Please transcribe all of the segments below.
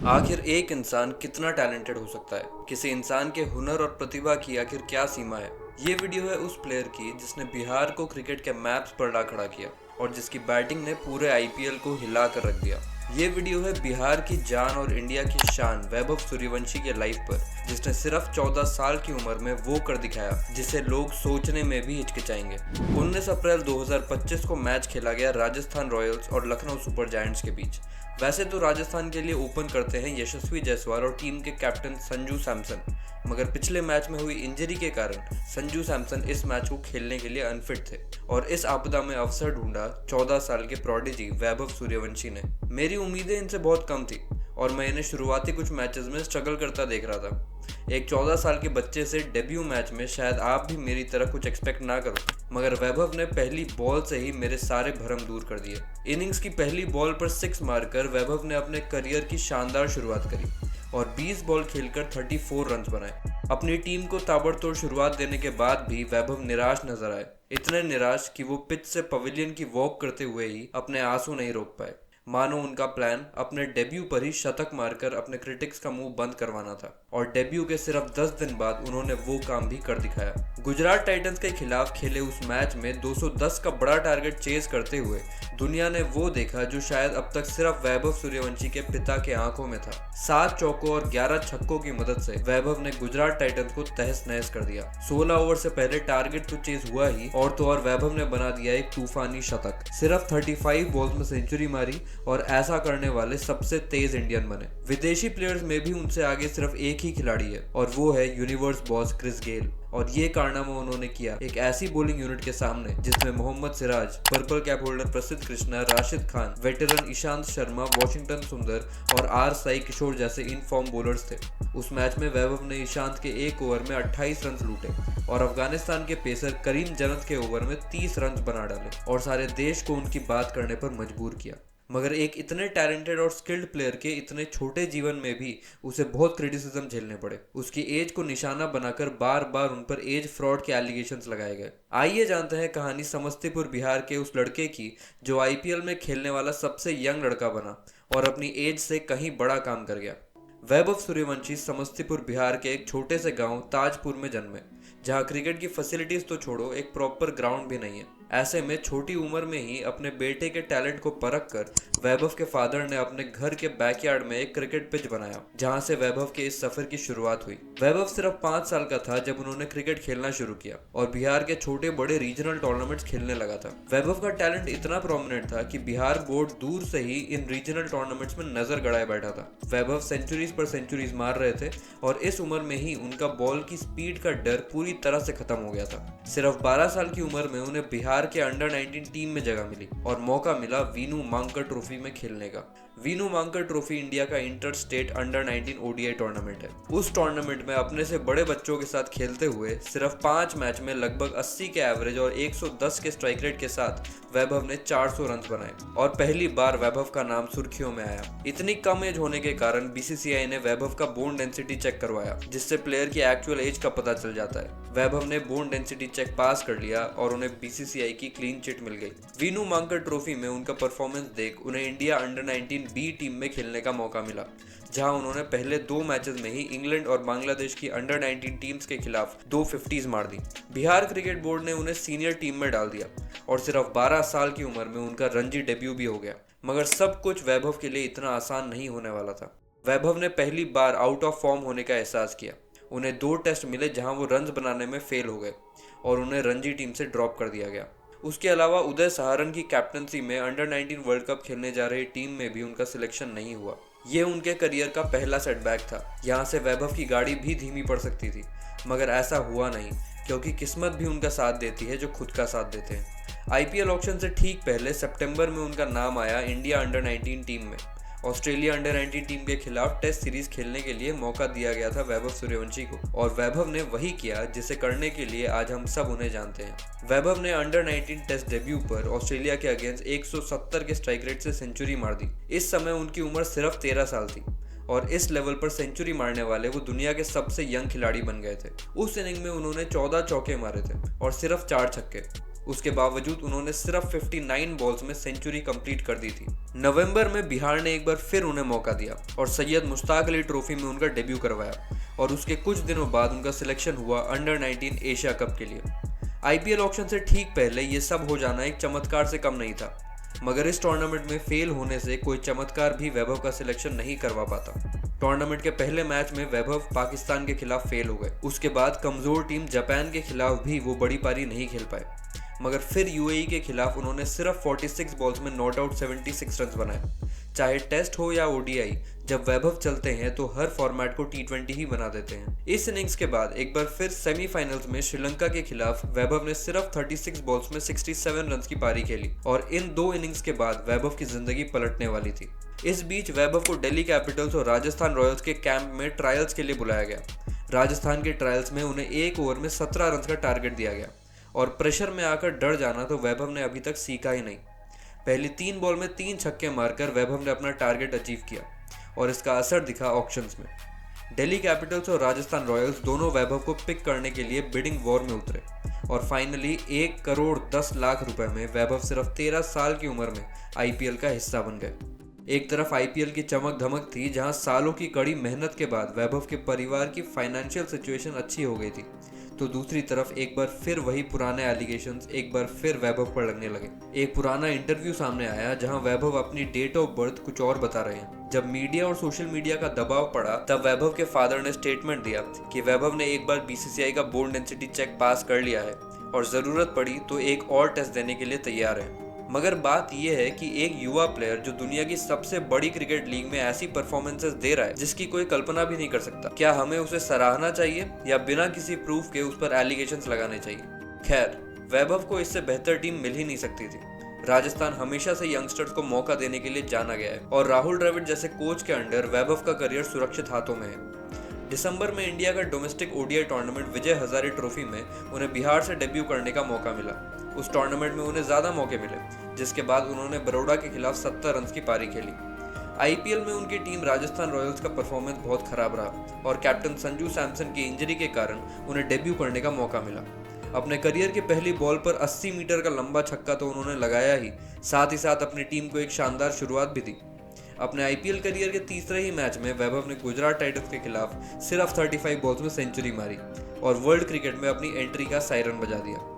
आखिर एक इंसान कितना टैलेंटेड हो सकता है? किसी इंसान के हुनर और प्रतिभा की आखिर क्या सीमा है? ये वीडियो है उस प्लेयर की जिसने बिहार को क्रिकेट के मैप्स पर ला खड़ा किया और जिसकी बैटिंग ने पूरे आईपीएल को हिला कर रख दिया। ये वीडियो है बिहार की जान और इंडिया की शान वैभव सूर्यवंशी के लाइफ पर, जिसने सिर्फ 14 साल की उम्र में वो कर दिखाया जिसे लोग सोचने में भी हिचकिचाएंगे। 19 अप्रैल 2025 को मैच खेला गया राजस्थान रॉयल्स और लखनऊ सुपर जायंट्स के बीच। वैसे तो राजस्थान के लिए ओपन करते हैं यशस्वी जायसवाल और टीम के कैप्टन संजू सैमसन, मगर पिछले मैच में हुई इंजरी के कारण संजू सैमसन इस मैच को खेलने के लिए अनफिट थे और इस आपदा में अवसर ढूंढा 14 साल के प्रोडिजी वैभव सूर्यवंशी ने। मेरी उम्मीदें इनसे बहुत कम थी और मैं इन्हें शुरुआती कुछ मैचेस में स्ट्रगल करता देख रहा था। एक 14 साल के बच्चे से डेब्यू मैच में शायद आप भी मेरी तरह कुछ एक्सपेक्ट ना करो, मगर वैभव ने पहली बॉल से ही मेरे सारे भरम दूर कर दिए। इनिंग्स की पहली बॉल पर 6 मारकर वैभव ने अपने करियर की शानदार शुरुआत करी और 20 बॉल खेलकर 34 रन बनाए। अपनी टीम को ताबड़तोड़ शुरुआत देने के बाद भी वैभव निराश नजर आए, इतने निराश कि वो पिच से पवेलियन की वॉक करते हुए ही अपने आंसू नहीं रोक पाए। मानो उनका प्लान अपने डेब्यू पर ही शतक मारकर अपने क्रिटिक्स का मुंह बंद करवाना था, और डेब्यू के सिर्फ 10 दिन बाद उन्होंने वो काम भी कर दिखाया। गुजरात टाइटंस के खिलाफ खेले उस मैच में 210 का बड़ा टारगेट चेज करते हुए दुनिया ने वो देखा जो शायद अब तक सिर्फ वैभव सूर्यवंशी के पिता के आंखों में था। 7 चौकों और 11 छक्कों की मदद से वैभव ने गुजरात टाइटंस को तहस नहस कर दिया। 16 ओवर से पहले टारगेट तो चेज हुआ ही, और तो और वैभव ने बना दिया एक तूफानी शतक। सिर्फ 35 बॉल्स में सेंचुरी मारी और ऐसा करने वाले सबसे तेज इंडियन बने। विदेशी प्लेयर्स में भी उनसे आगे सिर्फ एक ही खिलाड़ी है और वो है यूनिवर्स बॉस क्रिस गेल, और ये कारनामा उन्होंने किया एक ऐसी बॉलिंग यूनिट के सामने जिसमें Mohammed Siraj, purple cap holder Prasidh Krishna, Rashid Khan, veteran Ishant Sharma, Washington Sundar और आर साई किशोर जैसे इन फॉर्म बॉलर्स थे। उस मैच में वैभव ने ईशांत के एक ओवर में 28 रन लूटे और अफगानिस्तान के पेसर करीम जन्नत के ओवर में 30 रन बना डाले और सारे देश को उनकी बात करने पर मजबूर किया। मगर एक इतने टैलेंटेड और स्किल्ड प्लेयर के इतने छोटे जीवन में भी उसे बहुत क्रिटिसिज्म झेलने पड़े। उसकी एज को निशाना बनाकर बार बार उन पर एज फ्रॉड के एलिगेशंस लगाए गए। आइए जानते हैं कहानी समस्तीपुर बिहार के उस लड़के की जो आईपीएल में खेलने वाला सबसे यंग लड़का बना और अपनी एज से कहीं बड़ा काम कर गया। वैभव सूर्यवंशी समस्तीपुर बिहार के एक छोटे से गांव ताजपुर में जन्मे, जहां क्रिकेट की फैसिलिटीज तो छोड़ो, एक प्रॉपर ग्राउंड भी नहीं है। ऐसे में छोटी उम्र में ही अपने बेटे के टैलेंट को परख कर वैभव के फादर ने अपने घर के बैकयार्ड में एक क्रिकेट पिच बनाया, जहां से वैभव के इस सफर की शुरुआत हुई। वैभव सिर्फ 5 साल का था जब उन्होंने क्रिकेट खेलना शुरू किया और बिहार के छोटे बड़े रीजनल टूर्नामेंट्स खेलने लगा था। वैभव का टैलेंट इतना प्रोमिनेंट था कि बिहार बोर्ड दूर से ही इन रीजनल टूर्नामेंट्स में नजर गड़ाए बैठा था। वैभव सेंचुरीज पर सेंचुरीज मार रहे थे और इस उम्र में ही उनका बॉल की स्पीड का डर पूरी तरह से खत्म हो गया था। सिर्फ 12 साल की उम्र में उन्हें बिहार के अंडर 19 टीम में जगह मिली और मौका मिला वीनू मांकड़ ट्रॉफी में खेलने का। वीनू मांकड़ ट्रॉफी इंडिया का inter state under 19 ODI tournament है। उस टूर्नामेंट में अपने से बड़े बच्चों के साथ खेलते हुए सिर्फ 5 मैच में लगभग 80 के एवरेज और 110 के स्ट्राइक रेट के साथ वैभव ने 400 रन बनाए और पहली बार वैभव का नाम सुर्खियों में आया। इतनी कम एज होने के कारण बीसीसीआई ने वैभव का बोन डेंसिटी चेक करवाया, जिससे प्लेयर की एक्चुअल एज का पता चल जाता है। वैभव ने बोन डेंसिटी चेक पास कर लिया और उन्हें बीसीसीआई की क्लीन चिट मिल गई। वीनू मांकड़ ट्रॉफी में उनका परफॉर्मेंस देख उन्हें इंडिया अंडर 19 बी टीम में खेलने का मौका मिला, जहां उन्होंने पहले 2 मैचेस में ही इंग्लैंड और बांग्लादेश की अंडर 19 टीम्स के खिलाफ 2 50s मार दी। बिहार क्रिकेट बोर्ड ने उन्हें सीनियर टीम में डाल दिया और सिर्फ 12 साल की उम्र में उनका रणजी डेब्यू भी हो गया। मगर सब कुछ वैभव के लिए इतना आसान नहीं होने वाला था। वैभव ने पहली बार आउट ऑफ फॉर्म होने का एहसास किया। उन्हें 2 टेस्ट मिले जहां वो रन्स बनाने में फेल हो गए और उन्हें रणजी टीम से ड्रॉप कर दिया गया। उसके अलावा उदय सहारन की कैप्टनसी में अंडर 19 वर्ल्ड कप खेलने जा रही टीम में भी उनका सिलेक्शन नहीं हुआ। ये उनके करियर का पहला सेटबैक था। यहाँ से वैभव की गाड़ी भी धीमी पड़ सकती थी, मगर ऐसा हुआ नहीं, क्योंकि किस्मत भी उनका साथ देती है जो खुद का साथ देते हैं। आईपीएल ऑक्शन से ठीक पहले सितंबर में उनका नाम आया इंडिया अंडर 19 टीम में। ऑस्ट्रेलिया अंडर 19 टीम के खिलाफ टेस्ट सीरीज खेलने के लिए मौका दिया गया था वैभव सूर्यवंशी को, और वैभव ने वही किया जिसे करने के लिए आज हम सब उन्हें जानते हैं। वैभव ने अंडर 19 टेस्ट डेब्यू पर ऑस्ट्रेलिया के अगेंस्ट 170 के स्ट्राइक रेट से सेंचुरी मार दी। इस समय उनकी उम्र सिर्फ 13 साल थी और इस लेवल पर सेंचुरी मारने वाले वो दुनिया के सबसे यंग खिलाड़ी बन गए थे। उस इनिंग में उन्होंने 14 चौके मारे थे और सिर्फ 4 छक्के। उसके बावजूद उन्होंने सिर्फ 59 बॉल्स में सेंचुरी कंप्लीट कर दी थी। नवंबर में बिहार ने एक बार फिर उन्हें मौका दिया और सैयद मुश्ताक अली ट्रॉफी में उनका डेब्यू करवाया और उसके कुछ दिनों बाद उनका सिलेक्शन हुआ अंडर 19 एशिया कप के लिए। आईपीएल ऑक्शन से ठीक पहले ये सब हो जाना एक चमत्कार से कम नहीं था, मगर इस टूर्नामेंट में फेल होने से कोई चमत्कार भी वैभव का सिलेक्शन नहीं करवा पाता। टूर्नामेंट के पहले मैच में वैभव पाकिस्तान के खिलाफ फेल हो गए। उसके बाद कमजोर टीम जापान के खिलाफ भी वो बड़ी पारी नहीं खेल पाए, मगर फिर यूएई के खिलाफ उन्होंने सिर्फ 46 बॉल्स में नॉट आउट 76 रन बनाए। चाहे टेस्ट हो या ओडीआई, जब वैभव चलते हैं तो हर फॉर्मेट को टी20 ही बना देते हैं। इस इनिंग्स के बाद एक बार फिर सेमीफाइनल्स में श्रीलंका के खिलाफ वैभव ने सिर्फ 36 बॉल्स में 67 रन की पारी खेली और इन 2 इनिंग्स के बाद वैभव की जिंदगी पलटने वाली थी। इस बीच वैभव को दिल्ली कैपिटल्स और राजस्थान रॉयल्स के कैंप में ट्रायल्स के लिए बुलाया गया। राजस्थान के ट्रायल्स में उन्हें 1 ओवर में 17 रन का टारगेट दिया गया और प्रेशर में आकर डर जाना तो वैभव ने अभी तक सीखा ही नहीं। पहली 3 बॉल में 3 छक्के मारकर वैभव ने अपना टारगेट अचीव किया और इसका असर दिखा ऑक्शंस में। दिल्ली कैपिटल्स और राजस्थान रॉयल्स दोनों वैभव को पिक करने के लिए बिडिंग वॉर में उतरे और फाइनली 1 करोड़ 10 लाख रुपए में वैभव सिर्फ 13 साल की उम्र में आईपीएल का हिस्सा बन गए। एक तरफ आईपीएल की चमक धमक थी, जहां सालों की कड़ी मेहनत के बाद वैभव के परिवार की फाइनेंशियल सिचुएशन अच्छी हो गई थी, तो दूसरी तरफ एक बार फिर वही पुराने एलिगेशंस एक बार फिर वैभव पर लगने लगे। एक पुराना इंटरव्यू सामने आया जहां वैभव अपनी डेट ऑफ बर्थ कुछ और बता रहे हैं। जब मीडिया और सोशल मीडिया का दबाव पड़ा तब वैभव के फादर ने स्टेटमेंट दिया कि वैभव ने एक बार बीसीसीआई का बोन डेंसिटी चेक पास कर लिया है और जरूरत पड़ी तो एक और टेस्ट देने के लिए तैयार है। मगर बात यह है कि एक युवा प्लेयर जो दुनिया की सबसे बड़ी क्रिकेट लीग में ऐसी परफॉर्मेंसेस दे रहा है जिसकी कोई कल्पना भी नहीं कर सकता, क्या हमें उसे सराहना चाहिए या बिना किसी प्रूफ के उस पर एलिगेशंस लगाने चाहिए? खैर, वैभव को इससे बेहतर टीम मिल ही नहीं सकती थी। राजस्थान हमेशा से यंगस्टर्स को मौका देने के लिए जाना गया है और राहुल द्रविड़ जैसे कोच के अंडर वैभव का करियर सुरक्षित हाथों में है। दिसंबर में इंडिया का domestic ODI tournament Vijay Hazare trophy में उन्हें बिहार से डेब्यू करने का मौका मिला। उस टूर्नामेंट में उन्हें ज्यादा मौके मिले, जिसके बाद उन्होंने बड़ौदा के खिलाफ 70 रन की पारी खेली। आईपीएल में उनकी टीम राजस्थान रॉयल्स का परफॉर्मेंस बहुत खराब रहा और कैप्टन संजू सैमसन की इंजरी के कारण उन्हें डेब्यू करने का मौका मिला। अपने करियर की पहली बॉल पर 80 मीटर का लंबा छक्का तो उन्होंने लगाया ही, साथ ही साथ अपनी टीम को एक शानदार शुरुआत भी दी। अपने आईपीएल करियर के तीसरे ही मैच में वैभव ने गुजरात टाइटंस के खिलाफ सिर्फ 35 बॉल्स में सेंचुरी मारी और वर्ल्ड क्रिकेट में अपनी एंट्री का सायरन बजा दिया।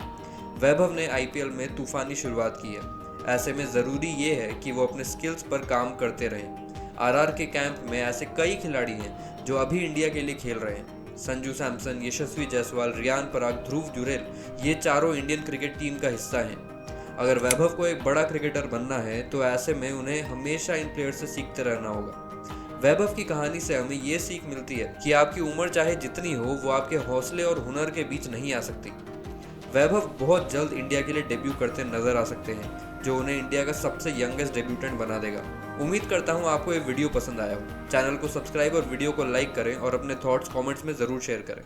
वैभव ने आईपीएल में तूफानी शुरुआत की है। ऐसे में ज़रूरी ये है कि वो अपने स्किल्स पर काम करते रहें। आरआर के कैंप में ऐसे कई खिलाड़ी हैं जो अभी इंडिया के लिए खेल रहे हैं। संजू सैमसन, यशस्वी जायसवाल, रियान पराग, ध्रुव जुरेल, ये चारों इंडियन क्रिकेट टीम का हिस्सा हैं। अगर वैभव को एक बड़ा क्रिकेटर बनना है तो ऐसे में उन्हें हमेशा इन प्लेयर्स से सीखते रहना होगा। वैभव की कहानी से हमें ये सीख मिलती है कि आपकी उम्र चाहे जितनी हो, वो आपके हौसले और हुनर के बीच नहीं आ सकती। वैभव बहुत जल्द इंडिया के लिए डेब्यू करते नजर आ सकते हैं, जो उन्हें इंडिया का सबसे यंगेस्ट डेब्यूटेंट बना देगा। उम्मीद करता हूँ आपको ये वीडियो पसंद आया हो। चैनल को सब्सक्राइब और वीडियो को लाइक करें और अपने थॉट्स कमेंट्स में ज़रूर शेयर करें।